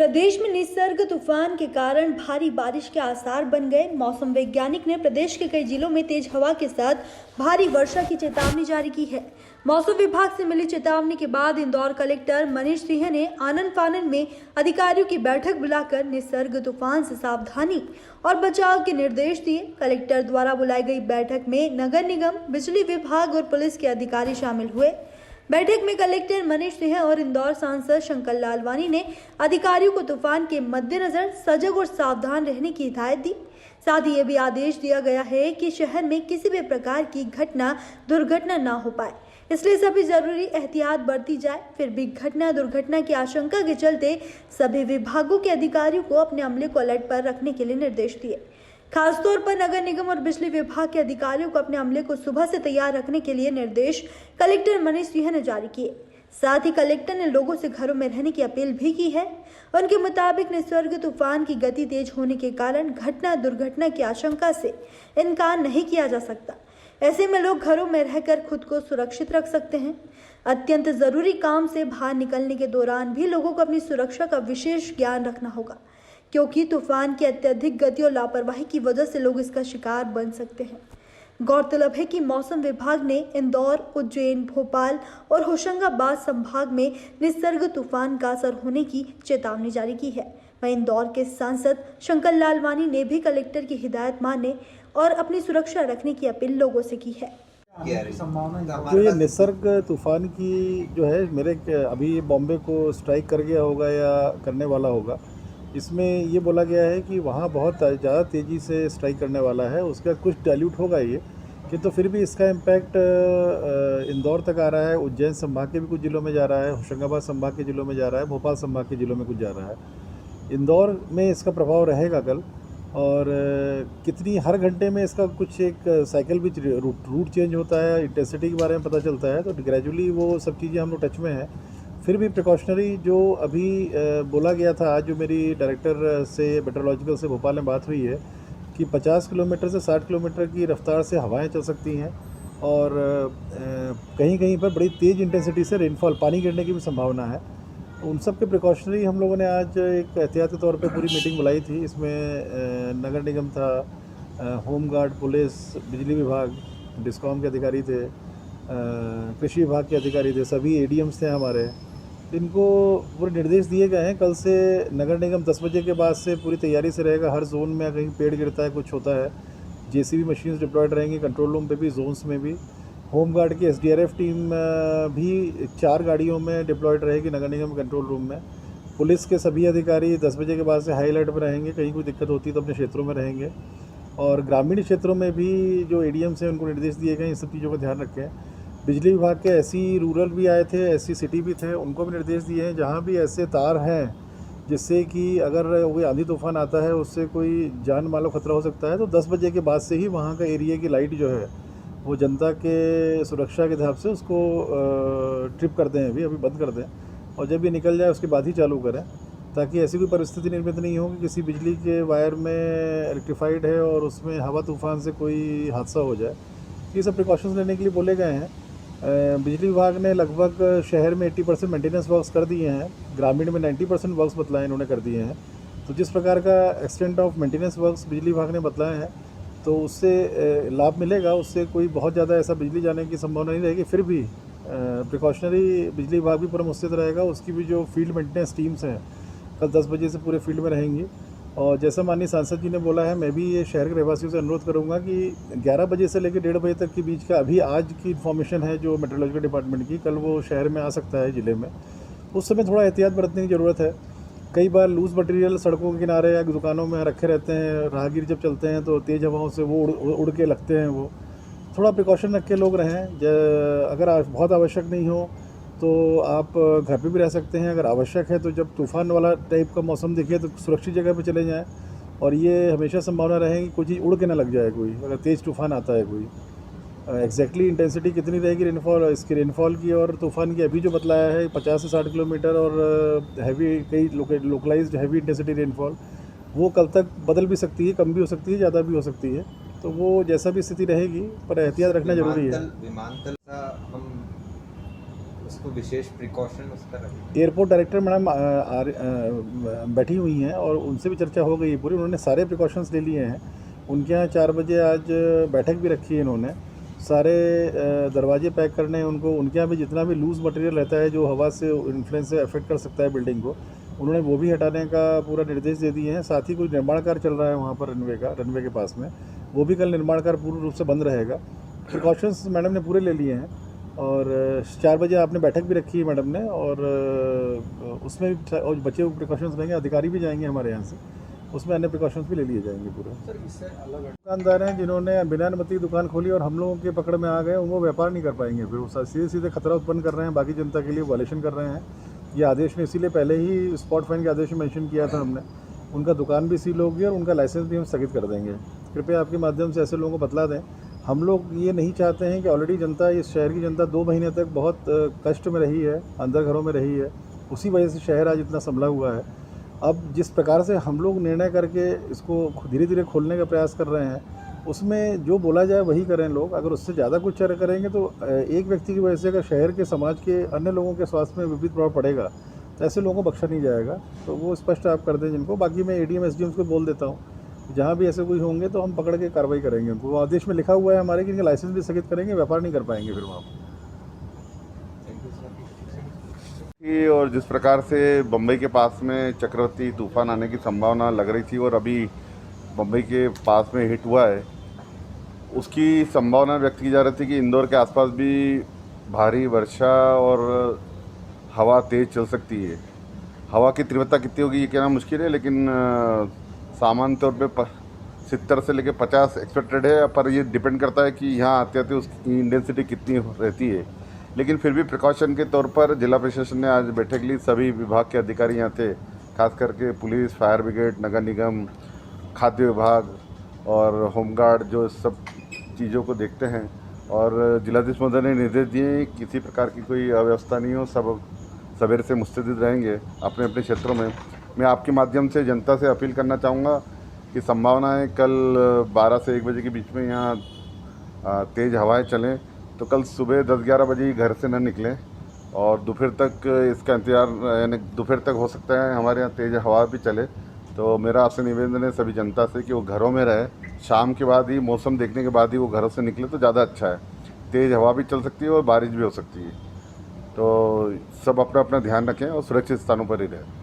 प्रदेश में निसर्ग तूफान के कारण भारी बारिश के आसार बन गए। मौसम वैज्ञानिक ने प्रदेश के कई जिलों में तेज हवा के साथ भारी वर्षा की चेतावनी जारी की है। मौसम विभाग से मिली चेतावनी के बाद इंदौर कलेक्टर मनीष सिंह ने आनन फानन में अधिकारियों की बैठक बुलाकर निसर्ग तूफान से सावधानी और बचाव के निर्देश दिए। कलेक्टर द्वारा बुलाई गई बैठक में नगर निगम, बिजली विभाग और पुलिस के अधिकारी शामिल हुए। बैठक में कलेक्टर मनीष सिंह और इंदौर सांसद शंकर लालवानी ने अधिकारियों को तूफान के मद्देनजर सजग और सावधान रहने की हिदायत दी। साथ ही ये भी आदेश दिया गया है कि शहर में किसी भी प्रकार की दुर्घटना ना हो पाए, इसलिए सभी जरूरी एहतियात बरती जाए। फिर भी दुर्घटना की आशंका के चलते सभी विभागों के अधिकारियों को अपने अमले को अलर्ट पर रखने के लिए निर्देश दिए। खासतौर पर नगर निगम और बिजली विभाग के अधिकारियों को अपने अमले को सुबह से तैयार रखने के लिए निर्देश कलेक्टर मनीष सिंह ने जारी किए। साथ ही कलेक्टर ने लोगों से घरों में रहने की अपील भी की है। उनके मुताबिक निसर्ग तूफान की गति तेज होने के कारण दुर्घटना की आशंका से इनकार नहीं किया जा सकता। ऐसे में लोग घरों में रहकर खुद को सुरक्षित रख सकते हैं। अत्यंत जरूरी काम से बाहर निकलने के दौरान भी लोगों को अपनी सुरक्षा का विशेष ज्ञान रखना होगा, क्योंकि तूफान की अत्यधिक गति और लापरवाही की वजह से लोग इसका शिकार बन सकते हैं। गौरतलब है कि मौसम विभाग ने इंदौर, उज्जैन, भोपाल और होशंगाबाद संभाग में निसर्ग तूफान का असर होने की चेतावनी जारी की है। वहीं इंदौर के सांसद शंकर लालवानी ने भी कलेक्टर की हिदायत मानने और अपनी सुरक्षा रखने की अपील लोगों से की है। जो ये निसर्ग तूफान की जो है अभी बॉम्बे को स्ट्राइक कर गया होगा या करने वाला होगा, इसमें ये बोला गया है कि वहाँ बहुत ज़्यादा तेज़ी से स्ट्राइक करने वाला है। उसका कुछ डाइल्यूट होगा ये, कि तो फिर भी इसका इम्पैक्ट इंदौर तक आ रहा है, उज्जैन संभाग के भी कुछ जिलों में जा रहा है, होशंगाबाद संभाग के जिलों में जा रहा है, भोपाल संभाग के जिलों में कुछ जा रहा है। इंदौर में इसका प्रभाव रहेगा कल, और कितनी हर घंटे में इसका कुछ एक साइकिल भी रूट चेंज होता है, इंटेंसिटी के बारे में पता चलता है। तो ग्रेजुअली वो सब चीज़ें हम लोग टच में हैं। फिर भी प्रिकॉशनरी जो अभी बोला गया था, आज जो मेरी डायरेक्टर से मेट्रोलॉजिकल से भोपाल में बात हुई है कि 50 किलोमीटर से 60 किलोमीटर की रफ्तार से हवाएं चल सकती हैं, और कहीं कहीं पर बड़ी तेज़ इंटेंसिटी से रेनफॉल, पानी गिरने की भी संभावना है। उन सब के प्रिकॉशनरी हम लोगों ने आज एक एहतियाती तौर पे पूरी मीटिंग बुलाई थी। इसमें नगर निगम था, होम गार्ड, पुलिस, बिजली विभाग, डिस्कॉम के अधिकारी थे, कृषि विभाग के अधिकारी थे, सभी एडीएम्स थे हमारे। इनको पूरे निर्देश दिए गए हैं। कल से नगर निगम 10 बजे के बाद से पूरी तैयारी से रहेगा। हर जोन में कहीं पेड़ गिरता है, कुछ होता है, जेसीबी मशीन्स डिप्लॉयड रहेंगी, कंट्रोल रूम पे भी, जोन्स में भी। होम गार्ड की एसडीआरएफ टीम भी 4 गाड़ियों में डिप्लॉयड रहेगी नगर निगम कंट्रोल रूम में। पुलिस के सभी अधिकारी 10 बजे के बाद से हाई अलर्ट पर रहेंगे। कहीं कोई दिक्कत होती है तो अपने क्षेत्रों में रहेंगे। और ग्रामीण क्षेत्रों में भी जो एडीएम्स हैं उनको निर्देश दिए गए, इन सब चीज़ों का ध्यान रखें। बिजली विभाग के ऐसी रूरल भी आए थे, ऐसी सिटी भी थे, उनको भी निर्देश दिए हैं जहाँ भी ऐसे तार हैं जिससे कि अगर कोई आंधी तूफान आता है उससे कोई जान मालो खतरा हो सकता है, तो 10 बजे के बाद से ही वहाँ का एरिया की लाइट जो है वो जनता के सुरक्षा के हिसाब से उसको ट्रिप कर दें, अभी बंद कर दें, और जब ये निकल जाए उसके बाद ही चालू करें, ताकि ऐसी कोई परिस्थिति निर्मित नहीं हो कि किसी बिजली के वायर में रेक्टिफाइड है और उसमें हवा तूफान से कोई हादसा हो जाए। ये सब प्रिकॉशंस लेने के लिए बोले गए हैं। बिजली विभाग ने लगभग शहर में 80% मेंटेनेंस वर्क्स कर दिए हैं, ग्रामीण में 90% वर्क्स बतलाए इन्होंने कर दिए हैं। तो जिस प्रकार का एक्सटेंट ऑफ मेंटेनेंस वर्क्स बिजली विभाग ने बतलाए हैं, तो उससे लाभ मिलेगा, उससे कोई बहुत ज़्यादा ऐसा बिजली जाने की संभावना नहीं रहेगी। फिर भी प्रिकॉशनरी बिजली विभाग भी पूरा मुस्तैद रहेगा। उसकी भी जो फील्ड मेंटेनेंस टीम्स हैं कल 10 बजे से पूरे फील्ड में रहेंगी। और जैसा माननीय सांसद जी ने बोला है, मैं भी ये शहर के रहवासियों से अनुरोध करूंगा कि 11 बजे से लेकर 1:30 बजे तक के बीच का, अभी आज की इन्फॉर्मेशन है जो मेट्रोलॉजिकल डिपार्टमेंट की, कल वो शहर में आ सकता है ज़िले में, उस समय थोड़ा एहतियात बरतने की ज़रूरत है। कई बार लूज़ मटेरियल सड़कों के किनारे या दुकानों में रखे रहते हैं, राहगीर जब चलते हैं तो तेज़ हवाओं से वो उड़ के लगते हैं। वो थोड़ा प्रिकॉशन रख के लोग रहें। अगर बहुत आवश्यक नहीं हो तो आप घर पे भी रह सकते हैं। अगर आवश्यक है तो जब तूफ़ान वाला टाइप का मौसम दिखे तो सुरक्षित जगह पे चले जाएं। और ये हमेशा संभावना रहे कि कोई चीज़ उड़ के ना लग जाए कोई, अगर तेज़ तूफ़ान आता है कोई। एग्जैक्टली इंटेंसिटी कितनी रहेगी रेनफॉल, इसकी रेनफॉल की और तूफ़ान की अभी जो बतलाया है 50 से 60 किलोमीटर, और हैवी कई लोकलाइज्ड हैवी इंटेंसिटी रेनफॉल, वो कल तक बदल भी सकती है, कम भी हो सकती है, ज़्यादा भी हो सकती है। तो वो जैसा भी स्थिति रहेगी, पर एहतियात रखना ज़रूरी है। विमानतल का हम उसको विशेष प्रिकॉशन उसका रखें। एयरपोर्ट डायरेक्टर मैडम बैठी हुई हैं और उनसे भी चर्चा हो गई है पूरी। उन्होंने सारे प्रिकॉशंस ले लिए हैं। उनके यहाँ 4 बजे आज बैठक भी रखी है इन्होंने। सारे दरवाजे पैक करने हैं उनको। उनके यहाँ भी जितना भी लूज़ मटेरियल रहता है जो हवा से इन्फ्लुएंस से अफेक्ट कर सकता है बिल्डिंग को, उन्होंने वो भी हटाने का पूरा निर्देश दे दिए हैं। साथ ही कुछ निर्माण कार्य चल रहा है वहाँ पर रनवे के पास में, वो भी कल निर्माण कार्य पूर्ण रूप से बंद रहेगा। प्रिकॉशंस मैडम ने पूरे ले लिए हैं और 4 बजे आपने बैठक भी रखी है मैडम ने, और उसमें भी और बचे हुए प्रिकॉशंस रहेंगे। अधिकारी भी जाएंगे हमारे यहाँ से, उसमें अन्य प्रिकॉशंस भी ले लिए जाएंगे पूरे। सर इससे अलग दुकानदार हैं जिन्होंने बिना अनुमति की दुकान खोली और हम लोगों के पकड़ में आ गए, वो व्यापार नहीं कर पाएंगे। फिर वो सीधे सीधे खतरा उत्पन्न कर रहे हैं, बाकी जनता के लिए वायलेशन कर रहे हैं। ये आदेश में इसीलिए पहले ही स्पॉट फाइन के आदेश में मेंशन किया था हमने। उनका दुकान भी सील होगी और उनका लाइसेंस भी हम स्थगित कर देंगे। कृपया आपके माध्यम से ऐसे लोगों को बतला दें। हम लोग ये नहीं चाहते हैं कि ऑलरेडी जनता, इस शहर की जनता 2 महीने तक बहुत कष्ट में रही है, अंदर घरों में रही है। उसी वजह से शहर आज इतना संभला हुआ है। अब जिस प्रकार से हम लोग निर्णय करके इसको धीरे धीरे खोलने का प्रयास कर रहे हैं, उसमें जो बोला जाए वही करें लोग। अगर उससे ज़्यादा कुछ करेंगे तो एक व्यक्ति की वजह से अगर शहर के, समाज के अन्य लोगों के स्वास्थ्य में विपरीत प्रभाव पड़ेगा तो ऐसे लोगों को बख्शा नहीं जाएगा। तो वो स्पष्ट आप कर दें जिनको। बाकी मैं ADM SDM को बोल देता हूँ, जहाँ भी ऐसे कोई होंगे तो हम पकड़ के कार्रवाई करेंगे उनको। वो आदेश में लिखा हुआ है हमारे कि इनका लाइसेंस भी स्थगित करेंगे, व्यापार नहीं कर पाएंगे फिर वहाँ। और जिस प्रकार से बम्बई के पास में चक्रवाती तूफान आने की संभावना लग रही थी और अभी बम्बई के पास में हिट हुआ है, उसकी संभावना व्यक्त की जा रही थी कि इंदौर के आसपास भी भारी वर्षा और हवा तेज़ चल सकती है। हवा की तीव्रता कितनी होगी ये कहना मुश्किल है, लेकिन सामान्य तौर पे 70 से लेकर 50 एक्सपेक्टेड है। पर ये डिपेंड करता है कि यहाँ आते आते उसकी इंटेंसिटी कितनी रहती है। लेकिन फिर भी प्रिकॉशन के तौर पर जिला प्रशासन ने आज बैठक ली। सभी विभाग के अधिकारी यहाँ थे, खास करके पुलिस, फायर ब्रिगेड, नगर निगम, खाद्य विभाग और होमगार्ड, जो सब चीज़ों को देखते हैं। और जिलाधीश महोदय ने निर्देश दिए किसी प्रकार की कोई अव्यवस्था नहीं हो, सब सवेरे से मुस्तैद रहेंगे अपने अपने क्षेत्रों में। मैं आपके माध्यम से जनता से अपील करना चाहूँगा कि संभावना है कल 12 से 1 बजे के बीच में यहाँ तेज़ हवाएं चलें, तो कल सुबह 10-11 बजे घर से न निकलें और दोपहर तक इसका इंतजार, यानी दोपहर तक हो सकता है हमारे यहाँ तेज़ हवा भी चले। तो मेरा आपसे निवेदन है सभी जनता से कि वो घरों में रहे। शाम के बाद ही, मौसम देखने के बाद ही वो घरों से निकले तो ज़्यादा अच्छा है। तेज़ हवा भी चल सकती है और बारिश भी हो सकती है। तो सब अपना अपना ध्यान रखें और सुरक्षित स्थानों पर ही रहें।